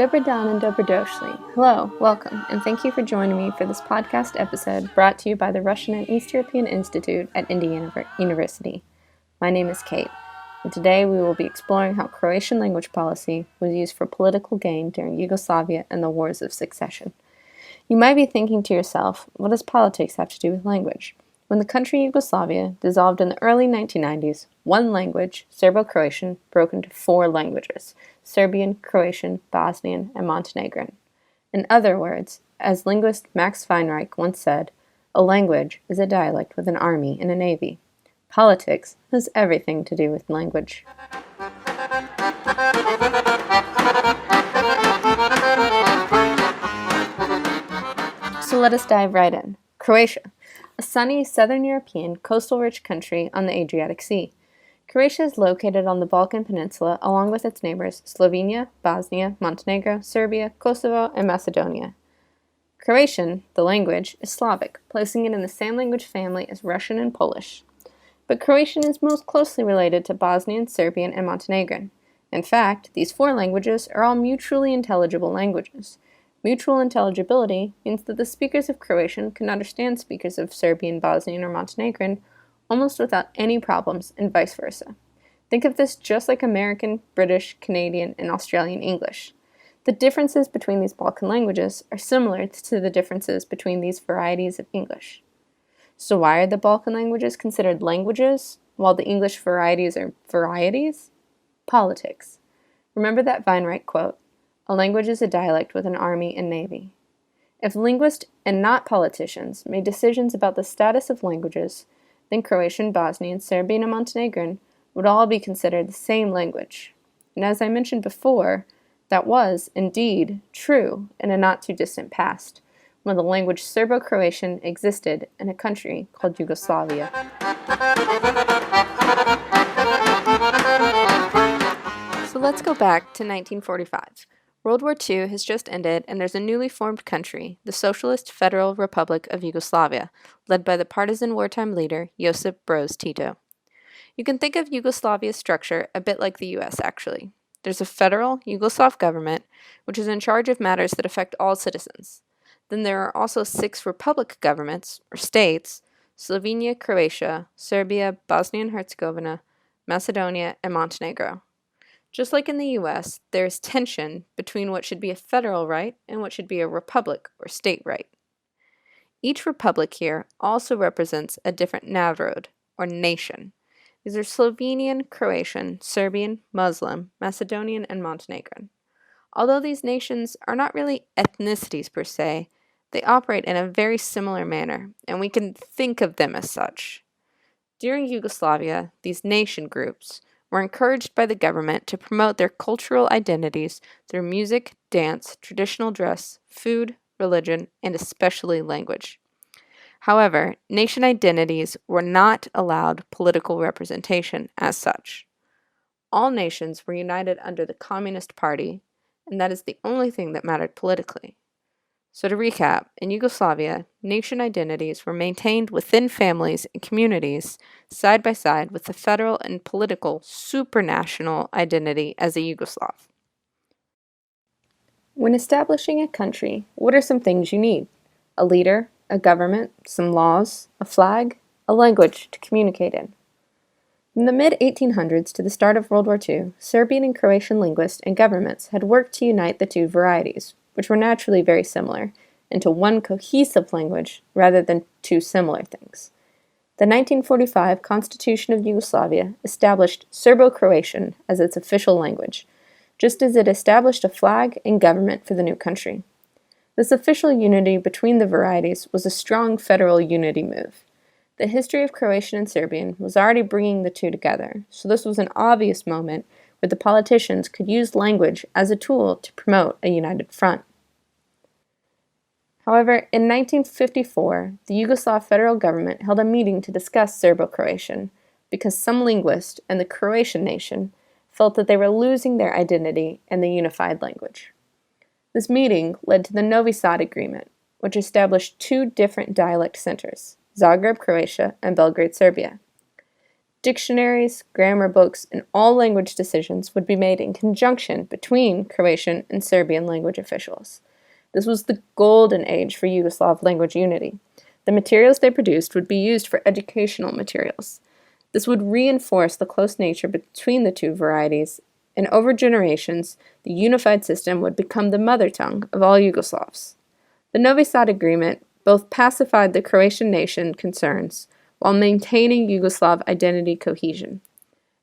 Dobar dan and dobrodošli. Hello, welcome, and thank you for joining me for this podcast episode brought to you by the Russian and East European Institute at Indiana University. My name is Kate, and today we will be exploring how Croatian language policy was used for political gain during Yugoslavia and the Wars of Succession. You might be thinking to yourself, what does politics have to do with language? When the country Yugoslavia dissolved in the early 1990s, one language, Serbo-Croatian, broke into four languages: Serbian, Croatian, Bosnian, and Montenegrin. In other words, as linguist Max Weinreich once said, a language is a dialect with an army and a navy. Politics has everything to do with language. So let us dive right in. Croatia, a sunny southern European coastal-rich country on the Adriatic Sea. Croatia is located on the Balkan Peninsula along with its neighbors Slovenia, Bosnia, Montenegro, Serbia, Kosovo, and Macedonia. Croatian, the language, is Slavic, placing it in the same language family as Russian and Polish. But Croatian is most closely related to Bosnian, Serbian, and Montenegrin. In fact, these four languages are all mutually intelligible languages. Mutual intelligibility means that the speakers of Croatian can understand speakers of Serbian, Bosnian, or Montenegrin almost without any problems, and vice versa. Think of this just like American, British, Canadian, and Australian English. The differences between these Balkan languages are similar to the differences between these varieties of English. So why are the Balkan languages considered languages, while the English varieties are varieties? Politics. Remember that Weinreich quote, "A language is a dialect with an army and navy." If linguists and not politicians made decisions about the status of languages, then Croatian, Bosnian, Serbian, and Montenegrin would all be considered the same language. And as I mentioned before, that was, indeed, true in a not-too-distant past, when the language Serbo-Croatian existed in a country called Yugoslavia. So let's go back to 1945. World War II has just ended, and there's a newly formed country, the Socialist Federal Republic of Yugoslavia, led by the partisan wartime leader, Josip Broz Tito. You can think of Yugoslavia's structure a bit like the US, actually. There's a federal Yugoslav government, which is in charge of matters that affect all citizens. Then there are also 6 republic governments, or states: Slovenia, Croatia, Serbia, Bosnia and Herzegovina, Macedonia, and Montenegro. Just like in the US, there is tension between what should be a federal right and what should be a republic or state right. Each republic here also represents a different narod, or nation. These are Slovenian, Croatian, Serbian, Muslim, Macedonian, and Montenegrin. Although these nations are not really ethnicities per se, they operate in a very similar manner, and we can think of them as such. During Yugoslavia, these nation groups were encouraged by the government to promote their cultural identities through music, dance, traditional dress, food, religion, and especially language. However, nation identities were not allowed political representation as such. All nations were united under the Communist Party, and that is the only thing that mattered politically. So to recap, in Yugoslavia, nation identities were maintained within families and communities side by side with the federal and political supranational identity as a Yugoslav. When establishing a country, what are some things you need? A leader, a government, some laws, a flag, a language to communicate in. From the mid-1800s to the start of World War II, Serbian and Croatian linguists and governments had worked to unite the two varieties, which were naturally very similar, into one cohesive language rather than two similar things. The 1945 Constitution of Yugoslavia established Serbo-Croatian as its official language, just as it established a flag and government for the new country. This official unity between the varieties was a strong federal unity move. The history of Croatian and Serbian was already bringing the two together, so this was an obvious moment where the politicians could use language as a tool to promote a united front. However, in 1954, the Yugoslav federal government held a meeting to discuss Serbo-Croatian because some linguists and the Croatian nation felt that they were losing their identity in the unified language. This meeting led to the Novi Sad Agreement, which established 2 different dialect centers, Zagreb, Croatia, and Belgrade, Serbia. Dictionaries, grammar books, and all language decisions would be made in conjunction between Croatian and Serbian language officials. This was the golden age for Yugoslav language unity. The materials they produced would be used for educational materials. This would reinforce the close nature between the two varieties, and over generations, the unified system would become the mother tongue of all Yugoslavs. The Novi Sad Agreement both pacified the Croatian nation concerns while maintaining Yugoslav identity cohesion.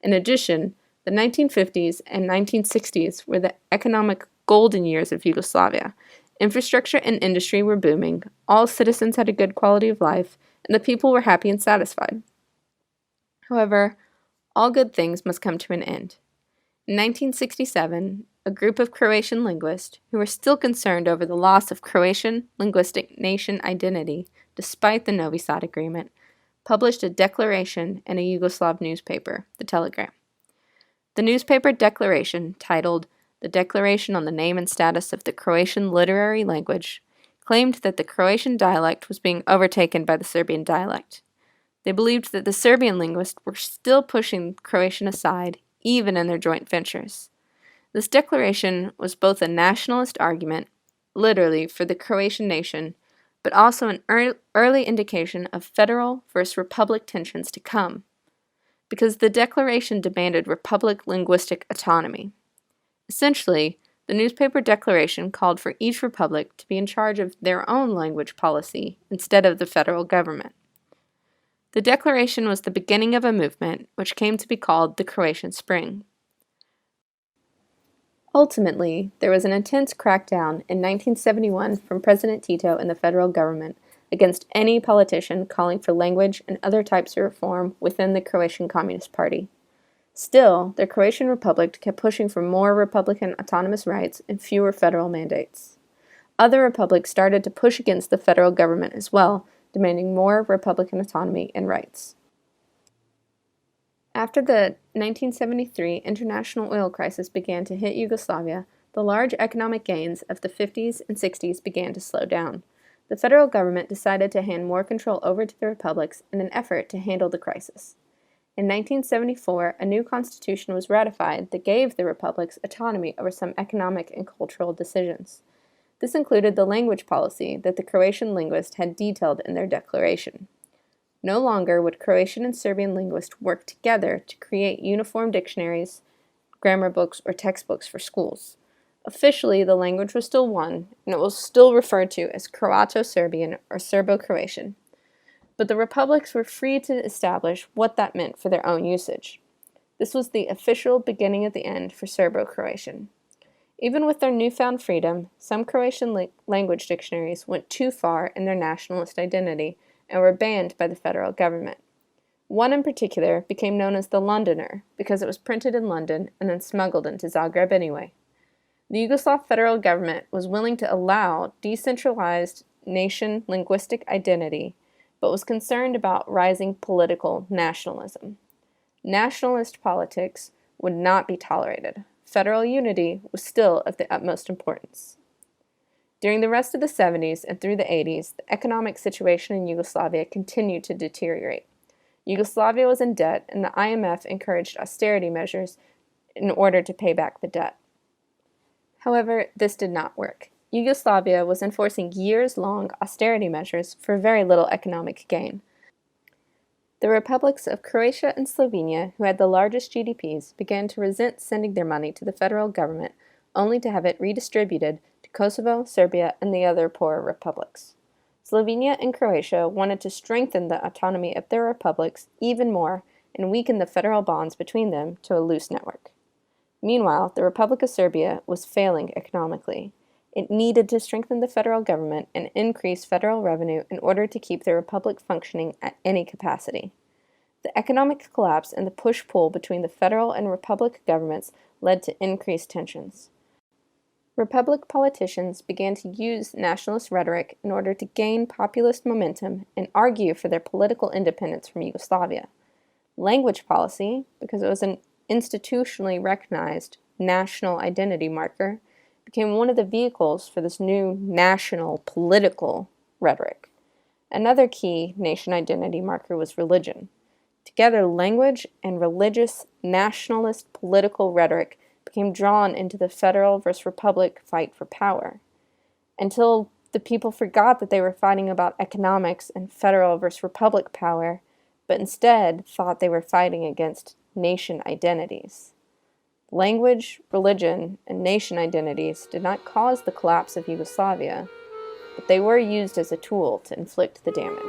In addition, the 1950s and 1960s were the economic golden years of Yugoslavia. Infrastructure and industry were booming, all citizens had a good quality of life, and the people were happy and satisfied. However, all good things must come to an end. In 1967, a group of Croatian linguists, who were still concerned over the loss of Croatian linguistic nation identity despite the Novi Sad Agreement, published a declaration in a Yugoslav newspaper, the Telegram. The newspaper declaration, titled "The Declaration on the Name and Status of the Croatian Literary Language," claimed that the Croatian dialect was being overtaken by the Serbian dialect. They believed that the Serbian linguists were still pushing Croatian aside, even in their joint ventures. This declaration was both a nationalist argument, literally for the Croatian nation, but also an early indication of federal versus republic tensions to come, because the declaration demanded republic linguistic autonomy. Essentially, the newspaper declaration called for each republic to be in charge of their own language policy instead of the federal government. The declaration was the beginning of a movement which came to be called the Croatian Spring. Ultimately, there was an intense crackdown in 1971 from President Tito and the federal government against any politician calling for language and other types of reform within the Croatian Communist Party. Still, the Croatian Republic kept pushing for more Republican autonomous rights and fewer federal mandates. Other republics started to push against the federal government as well, demanding more Republican autonomy and rights. After the 1973 international oil crisis began to hit Yugoslavia, the large economic gains of the 50s and 60s began to slow down. The federal government decided to hand more control over to the republics in an effort to handle the crisis. In 1974, a new constitution was ratified that gave the republics autonomy over some economic and cultural decisions. This included the language policy that the Croatian linguists had detailed in their declaration. No longer would Croatian and Serbian linguists work together to create uniform dictionaries, grammar books, or textbooks for schools. Officially, the language was still one, and it was still referred to as Croato-Serbian or Serbo-Croatian. But the republics were free to establish what that meant for their own usage. This was the official beginning of the end for Serbo-Croatian. Even with their newfound freedom, some Croatian language dictionaries went too far in their nationalist identity and were banned by the federal government. One in particular became known as the Londoner because it was printed in London and then smuggled into Zagreb anyway. The Yugoslav federal government was willing to allow decentralized nation linguistic identity, but was concerned about rising political nationalism. Nationalist politics would not be tolerated. Federal unity was still of the utmost importance. During the rest of the 70s and through the 80s, the economic situation in Yugoslavia continued to deteriorate. Yugoslavia was in debt, and the IMF encouraged austerity measures in order to pay back the debt. However, this did not work. Yugoslavia was enforcing years-long austerity measures for very little economic gain. The republics of Croatia and Slovenia, who had the largest GDPs, began to resent sending their money to the federal government, only to have it redistributed to Kosovo, Serbia, and the other poorer republics. Slovenia and Croatia wanted to strengthen the autonomy of their republics even more and weaken the federal bonds between them to a loose network. Meanwhile, the Republic of Serbia was failing economically. It needed to strengthen the federal government and increase federal revenue in order to keep the republic functioning at any capacity. The economic collapse and the push-pull between the federal and republic governments led to increased tensions. Republic politicians began to use nationalist rhetoric in order to gain populist momentum and argue for their political independence from Yugoslavia. Language policy, because it was an institutionally recognized national identity marker, became one of the vehicles for this new national political rhetoric. Another key nation identity marker was religion. Together, language and religious, nationalist political rhetoric became drawn into the federal versus republic fight for power, until the people forgot that they were fighting about economics and federal versus republic power, but instead thought they were fighting against nation identities. Language, religion, and nation identities did not cause the collapse of Yugoslavia, but they were used as a tool to inflict the damage.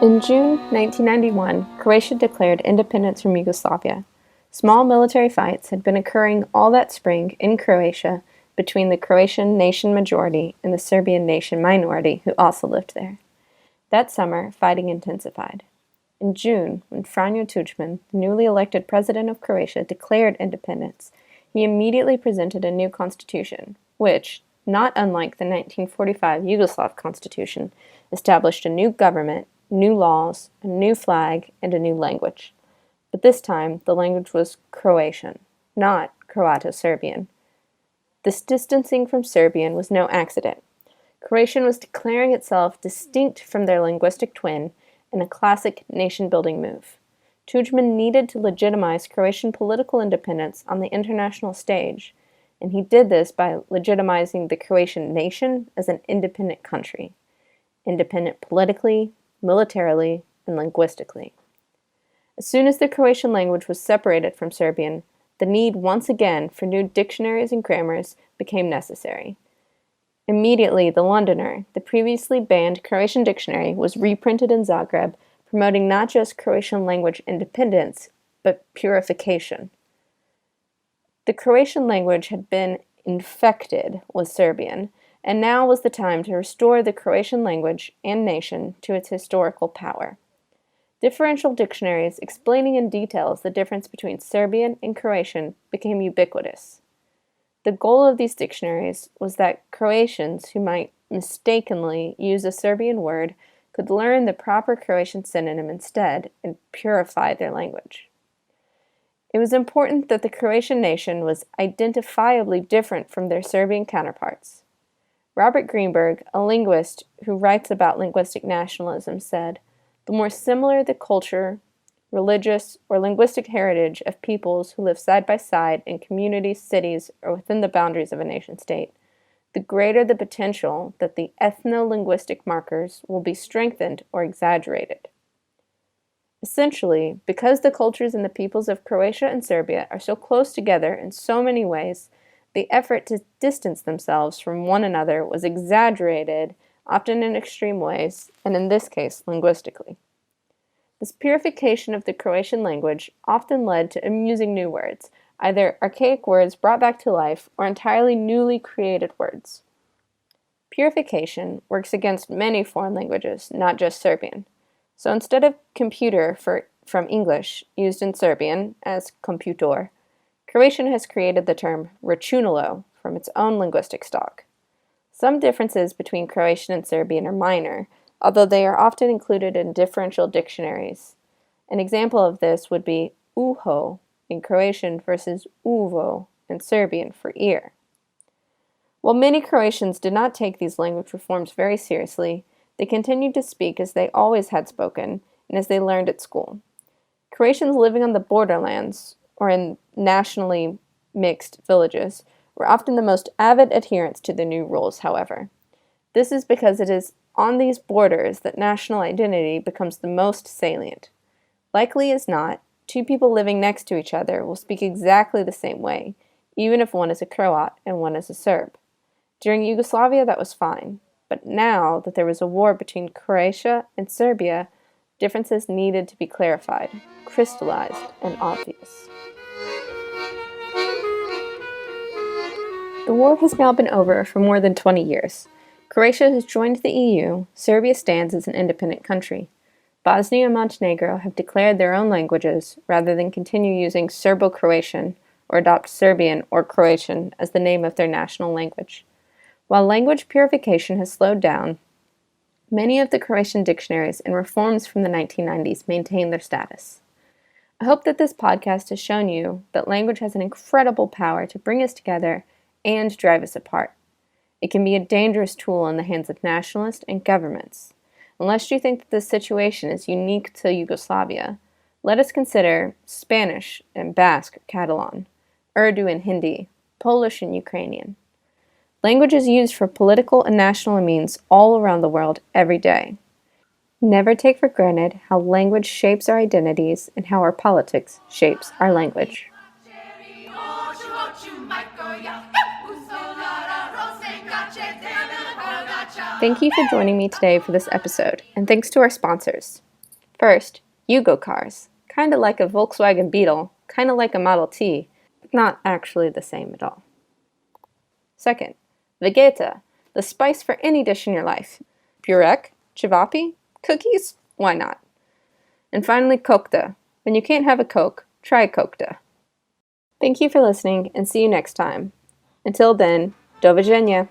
In June 1991, Croatia declared independence from Yugoslavia. Small military fights had been occurring all that spring in Croatia between the Croatian nation majority and the Serbian nation minority who also lived there. That summer, fighting intensified. In June, when Franjo Tuđman, the newly elected president of Croatia, declared independence, he immediately presented a new constitution, which, not unlike the 1945 Yugoslav constitution, established a new government, new laws, a new flag, and a new language. But this time, the language was Croatian, not Croato-Serbian. This distancing from Serbian was no accident. Croatian was declaring itself distinct from their linguistic twin in a classic nation-building move. Tuđman needed to legitimize Croatian political independence on the international stage, and he did this by legitimizing the Croatian nation as an independent country, independent politically, militarily, and linguistically. As soon as the Croatian language was separated from Serbian, the need once again for new dictionaries and grammars became necessary. Immediately, the Londoner, the previously banned Croatian dictionary, was reprinted in Zagreb, promoting not just Croatian language independence, but purification. The Croatian language had been infected with Serbian, and now was the time to restore the Croatian language and nation to its historical power. Differential dictionaries explaining in details the difference between Serbian and Croatian became ubiquitous. The goal of these dictionaries was that Croatians who might mistakenly use a Serbian word could learn the proper Croatian synonym instead and purify their language. It was important that the Croatian nation was identifiably different from their Serbian counterparts. Robert Greenberg, a linguist who writes about linguistic nationalism, said, "The more similar the culture, religious, or linguistic heritage of peoples who live side by side in communities, cities, or within the boundaries of a nation-state, the greater the potential that the ethno-linguistic markers will be strengthened or exaggerated." Essentially, because the cultures and the peoples of Croatia and Serbia are so close together in so many ways, the effort to distance themselves from one another was exaggerated, often in extreme ways, and in this case, linguistically. This purification of the Croatian language often led to amusing new words, either archaic words brought back to life or entirely newly created words. Purification works against many foreign languages, not just Serbian. So instead of computer from English, used in Serbian as computor, Croatian has created the term računalo from its own linguistic stock. Some differences between Croatian and Serbian are minor, although they are often included in differential dictionaries. An example of this would be uho in Croatian versus uvo in Serbian for ear. While many Croatians did not take these language reforms very seriously, they continued to speak as they always had spoken and as they learned at school. Croatians living on the borderlands, or in nationally mixed villages, were often the most avid adherents to the new rules, however. This is because it is on these borders that national identity becomes the most salient. Likely as not, two people living next to each other will speak exactly the same way, even if one is a Croat and one is a Serb. During Yugoslavia, that was fine, but now that there was a war between Croatia and Serbia, differences needed to be clarified, crystallized, and obvious. The war has now been over for more than 20 years. Croatia has joined the EU, Serbia stands as an independent country. Bosnia and Montenegro have declared their own languages rather than continue using Serbo-Croatian or adopt Serbian or Croatian as the name of their national language. While language purification has slowed down, many of the Croatian dictionaries and reforms from the 1990s maintain their status. I hope that this podcast has shown you that language has an incredible power to bring us together and drive us apart. It can be a dangerous tool in the hands of nationalists and governments. Unless you think that this situation is unique to Yugoslavia, let us consider Spanish and Basque or Catalan, Urdu and Hindi, Polish and Ukrainian. Language is used for political and national means all around the world every day. Never take for granted how language shapes our identities and how our politics shapes our language. Thank you for joining me today for this episode, and thanks to our sponsors. First, Yugo Cars, kinda like a Volkswagen Beetle, kinda like a Model T, but not actually the same at all. Second, Vegeta, the spice for any dish in your life. Burek, Chivapi, cookies? Why not? And finally, Kokta. When you can't have a Coke, try Kokta. Thank you for listening, and see you next time. Until then, do widzenia.